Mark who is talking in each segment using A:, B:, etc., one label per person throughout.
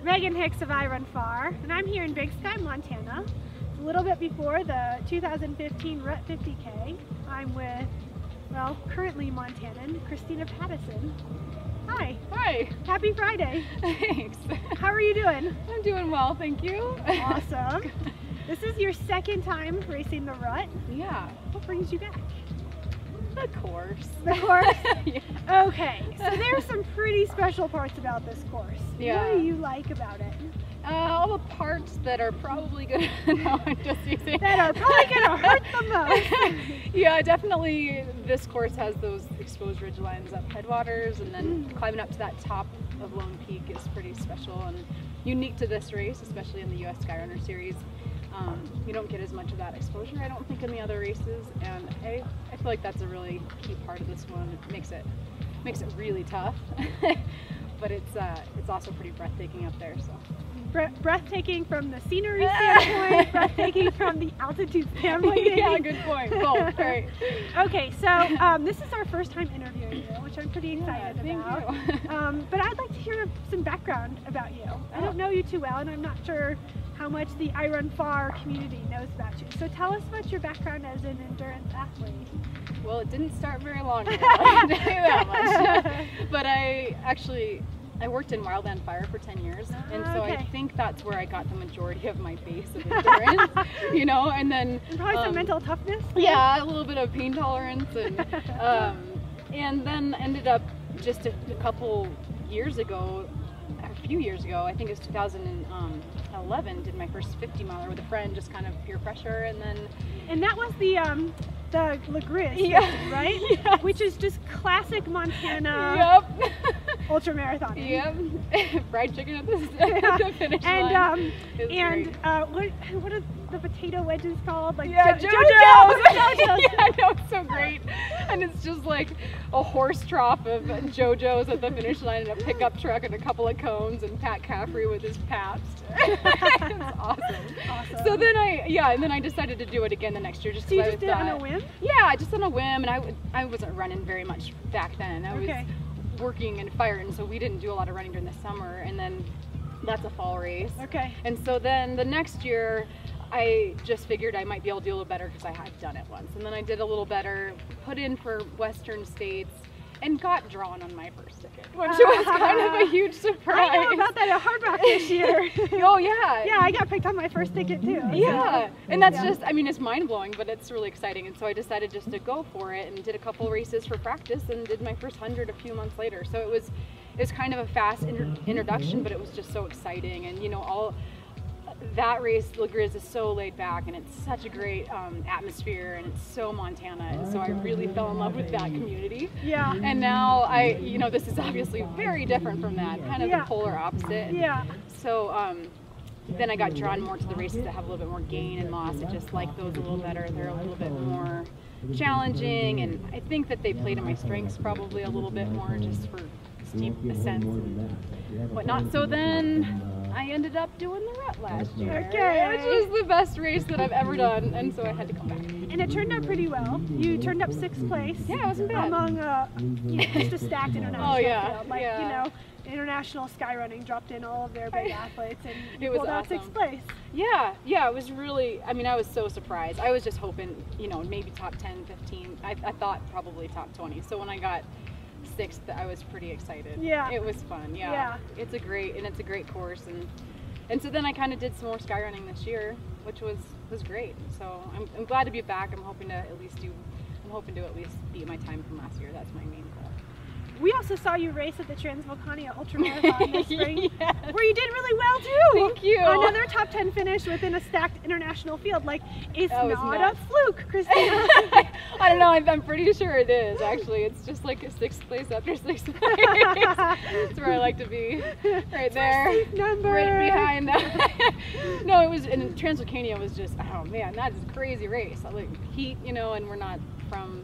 A: Megan Hicks of I Run Far, and I'm here in Big Sky, Montana. A little bit before the 2015 Rut 50k. I'm with, well, currently Montanan, Kristina Pattison. Hi.
B: Hi.
A: Happy Friday.
B: Thanks.
A: How are you doing?
B: I'm doing well, thank you.
A: Awesome. This is your second time racing the Rut.
B: Yeah.
A: What brings you back?
B: The course.
A: The course?
B: Yeah.
A: Okay, so there are some pretty special parts about this course.
B: Yeah.
A: What do you like about it?
B: All the parts that are probably gonna, no, I'm just using.
A: That are probably gonna hurt the most.
B: Yeah, definitely this course has those exposed ridge lines up headwaters, and then climbing up to that top of Lone Peak is pretty special and unique to this race, especially in the US Skyrunner Series. You don't get as much of that exposure, I don't think, in the other races, and I feel like that's a really key part of this one. It makes it really tough, but it's also pretty breathtaking up there. So
A: breathtaking from the scenery standpoint, breathtaking from the altitude standpoint. Maybe.
B: Yeah, good point. Both, right.
A: Okay, so this is our first time interviewing you, which I'm pretty excited about.
B: Thank you.
A: But I'd like to hear some background about you. I don't know you too well, and I'm not sure how much the I Run Far community knows about you. So tell us about your background as an endurance athlete.
B: Well, it didn't start very long ago, I can tell you that much. But I worked in wildland fire for 10 years, and so
A: okay.
B: I think that's where I got the majority of my base of endurance, you know, and then
A: probably some mental toughness.
B: Yeah, a little bit of pain tolerance, and then ended up just a few years ago, I think it was 2011, did my first 50 miler with a friend, just kind of peer pressure,
A: and that was the Le Gris,
B: yeah.
A: right?
B: Yes.
A: Which is just classic Montana.
B: Yep.
A: Ultra marathon.
B: Yep. Fried chicken at the finish line. What are the potato wedges called? Like
A: JoJo's.
B: Yeah, I know, it's so great. And it's just like a horse trough of JoJo's at the finish line, and a pickup truck and a couple of cones, and Pat Caffrey with his Pabst. It's awesome. So then I decided to do it again the next year.
A: So you just did it on a whim?
B: Yeah, just on a whim, and I wasn't running very much back then. I was working in fire, and so we didn't do a lot of running during the summer, and then that's a fall race.
A: Okay.
B: And so then the next year I just figured I might be able to do a little better because I had done it once, and then I did a little better, put in for Western states, and got drawn on my first ticket, which was kind of a huge surprise.
A: I know about that at Hard Rock this year.
B: Oh yeah.
A: Yeah, I got picked on my first ticket too.
B: Yeah,
A: so.
B: and that's just, I mean, it's mind-blowing, but it's really exciting, and so I decided just to go for it and did a couple races for practice and did my first 100 a few months later. So it was kind of a fast introduction, but it was just so exciting, and you know, that race, Le Gris, is so laid back, and it's such a great atmosphere, and it's so Montana, and so I really fell in love with that community.
A: Yeah.
B: And now this is obviously very different from that, kind of the polar opposite.
A: Yeah.
B: So then I got drawn more to the races that have a little bit more gain and loss. I just like those a little better. They're a little bit more challenging, and I think that they play to my strengths probably a little bit more, just for steep ascents and whatnot. So then I ended up doing the Rut last year, which was the best race that I've ever done, and so I had to come back.
A: And it turned out pretty well. You turned up 6th place.
B: Yeah, it wasn't bad.
A: Among just a stacked international field. Like,
B: yeah.
A: You know, International Skyrunning dropped in all of their big athletes, and you
B: was
A: pulled out
B: awesome.
A: 6th place.
B: Yeah, it was really, I mean, I was so surprised. I was just hoping, you know, maybe top 10, 15. I thought probably top 20. So when I got 6th, I was pretty excited.
A: Yeah.
B: It was fun. Yeah. It's a great course, and so then I kind of did some more skyrunning this year, which was great. So I'm glad to be back. I'm hoping to at least beat my time from last year. That's my main goal.
A: We also saw you race at the Transvolcania Ultramarathon this spring,
B: Yes.
A: where you did really well too.
B: Thank you.
A: Another top 10 finish within a stacked international field. Like, it's not
B: nuts.
A: a fluke, Kristina.
B: I don't know. I'm pretty sure it is. Actually, it's just like a 6th place after 6th place. That's where I like to be. Right there.
A: Safe number.
B: Right behind that. No, it was. And Transvolcania was just. Oh man, that is a crazy race. Like heat, you know, and we're not from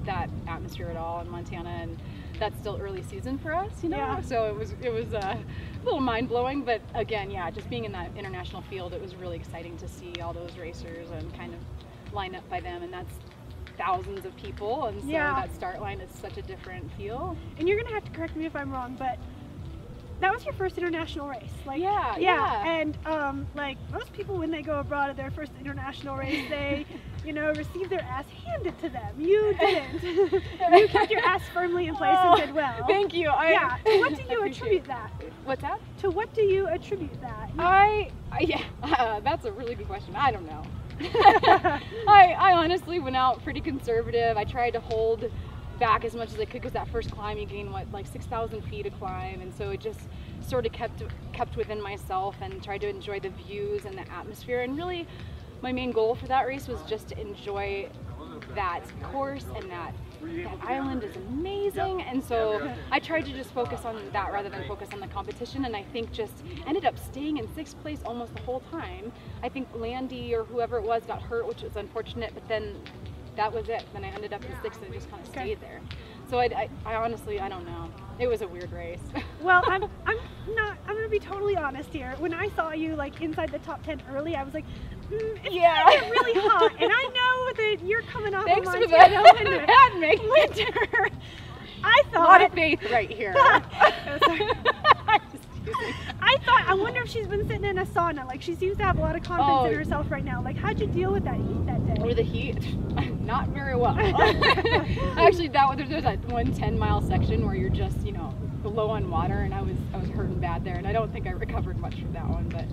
B: that atmosphere at all in Montana, and that's still early season for us, you know.
A: Yeah.
B: So it was a little mind blowing, but again, yeah, just being in that international field, it was really exciting to see all those racers and kind of line up by them, and that's thousands of people, and so that start line is such a different feel.
A: And you're gonna have to correct me if I'm wrong, but that was your first international race. Like,
B: yeah.
A: And like most people, when they go abroad at their first international race, they, you know, receive their ass handed to them. You didn't. You kept your ass firmly in place and did well.
B: Thank you.
A: Yeah. To what do you attribute that?
B: What's that?
A: To what do you attribute that?
B: That's a really good question. I don't know. I honestly went out pretty conservative. I tried to hold back as much as I could because that first climb you gain what, like 6,000 feet to climb, and so it just sort of kept within myself and tried to enjoy the views and the atmosphere. And really my main goal for that race was just to enjoy that course, and that island is amazing, and so I tried to just focus on that rather than focus on the competition. And I think just ended up staying in 6th place almost the whole time. I think Landy or whoever it was got hurt, which was unfortunate, but then that was it. Then I ended up in 6th and just kind of stayed there. So I honestly, I don't know. It was a weird race.
A: Well, I'm gonna be totally honest here. When I saw you like inside the top 10 early, I was like, it's gonna get really hot, and I know that you're coming off of Montana winter. I thought,
B: a lot of faith right here.
A: I thought, I wonder if she's been sitting in a sauna. Like, she seems to have a lot of confidence in herself right now. Like, how'd you deal with that heat that day?
B: Or the heat? Not very well. Actually, there's that one 10-mile section where you're just, you know, low on water, and I was hurting bad there, and I don't think I recovered much from that one. But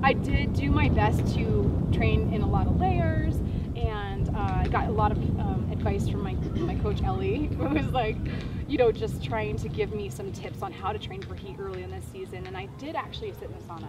B: I did do my best to train in a lot of layers, and I got a lot of advice from my coach Ellie, who was like, you know, just trying to give me some tips on how to train for heat early in this season. And I did actually sit in the sauna.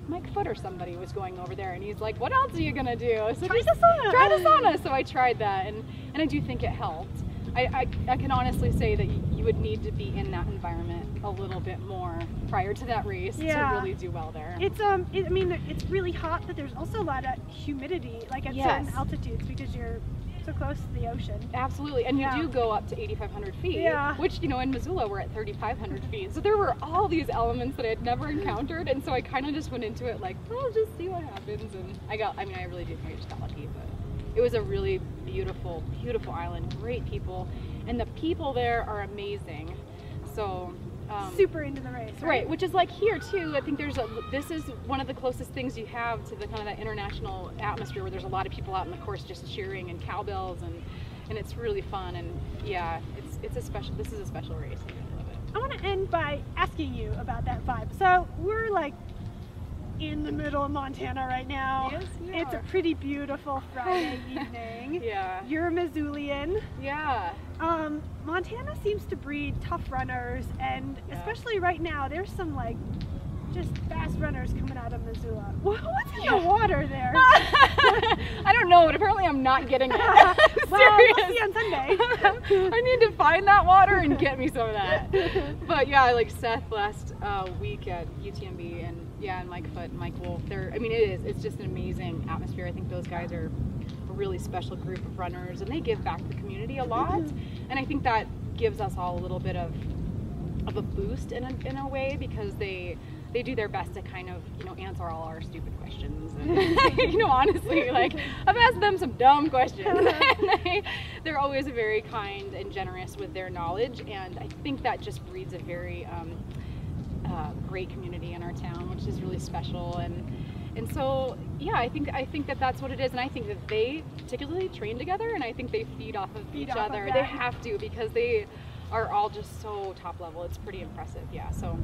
B: Mike Foot or somebody was going over there, and he's like, what else are you gonna do? So
A: try the sauna.
B: Try the sauna. So I tried that, and I do think it helped. I can honestly say that you would need to be in that environment a little bit more prior to that race to really do well there.
A: It's I mean, it's really hot, but there's also a lot of humidity, like at certain altitudes, because you're so close to the ocean.
B: Absolutely, and you do go up to 8,500 feet, which, you know, in Missoula we're at 3,500 feet. So there were all these elements that I had never encountered, and so I kind of just went into it like, I'll just see what happens. And I really do think I just got lucky, but it was a really beautiful, beautiful island, great people, and the people there are amazing. So
A: super into the race,
B: right? Which is like here too. I think this is one of the closest things you have to the kind of that international atmosphere where there's a lot of people out in the course just cheering and cowbells, and it's really fun. And yeah, this is a special race. I love it.
A: I want to end by asking you about that vibe. So we're like in the middle of Montana right now.
B: Yes, we
A: It's
B: are.
A: a pretty beautiful Friday evening.
B: Yeah.
A: You're a Missoulian.
B: Yeah.
A: Montana seems to breed tough runners, and especially right now, there's some like just fast runners coming out of Missoula. What's in the water there?
B: I don't know, but apparently I'm not getting it.
A: Well, we'll see on Sunday.
B: I need to find that water and get me some of that. But yeah, like Seth last week at UTMB, and and Mike Foot and Mike Wolf, it's just an amazing atmosphere. I think those guys are a really special group of runners, and they give back to the community a lot. And I think that gives us all a little bit of a boost in a way, because they do their best to kind of, you know, answer all our stupid questions. And, you know, honestly, like, I've asked them some dumb questions, and they're always very kind and generous with their knowledge, and I think that just breeds a very great community in our town, which is really special. And so, yeah, I think that that's what it is, and I think that they particularly train together, and I think they feed off of each other. They have to, because they are all just so top level. It's pretty impressive, so.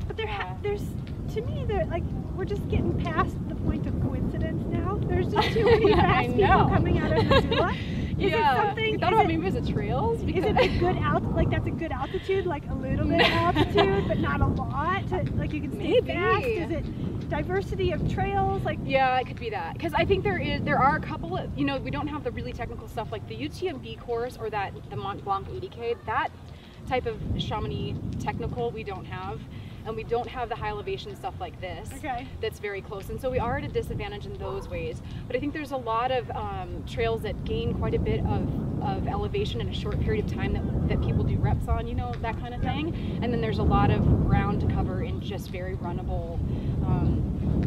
A: But there's, to me, like, we're just getting past the point of coincidence now. There's just too many fast people coming out of Missoula. Is it something?
B: You thought about maybe it was the trails?
A: Is it a good that's a good altitude, like a little bit of altitude, but not a lot? Like you can stay fast? Is it diversity of trails? Like,
B: yeah, it could be that. Because I think there are a couple of, you know, we don't have the really technical stuff like the UTMB course or the Mont Blanc 80K. That type of Chamonix technical we don't have. And we don't have the high elevation stuff like this that's very close, and so we are at a disadvantage in those ways. But I think there's a lot of trails that gain quite a bit of elevation in a short period of time that people do reps on, you know, that kind of thing. And then there's a lot of ground to cover in just very runnable,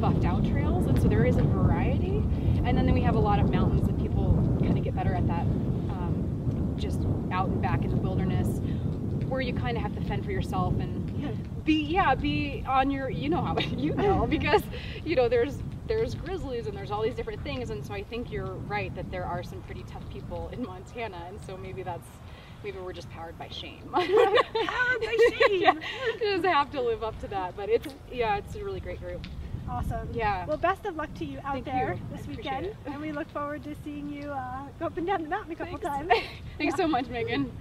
B: buffed out trails, and so there is a variety. And then we have a lot of mountains that people kind of get better at that, just out and back in the wilderness. where you kind of have to fend for yourself and be on your, because there's grizzlies and there's all these different things, and so I think you're right that there are some pretty tough people in Montana, and so maybe we're just powered by shame.
A: Powered by shame.
B: Yeah, you just have to live up to that, but it's a really great group.
A: Awesome.
B: Yeah.
A: Well, best of luck to you out there this weekend,
B: it.
A: and we look forward to seeing you go up and down the mountain a couple times.
B: Thanks so much, Megan.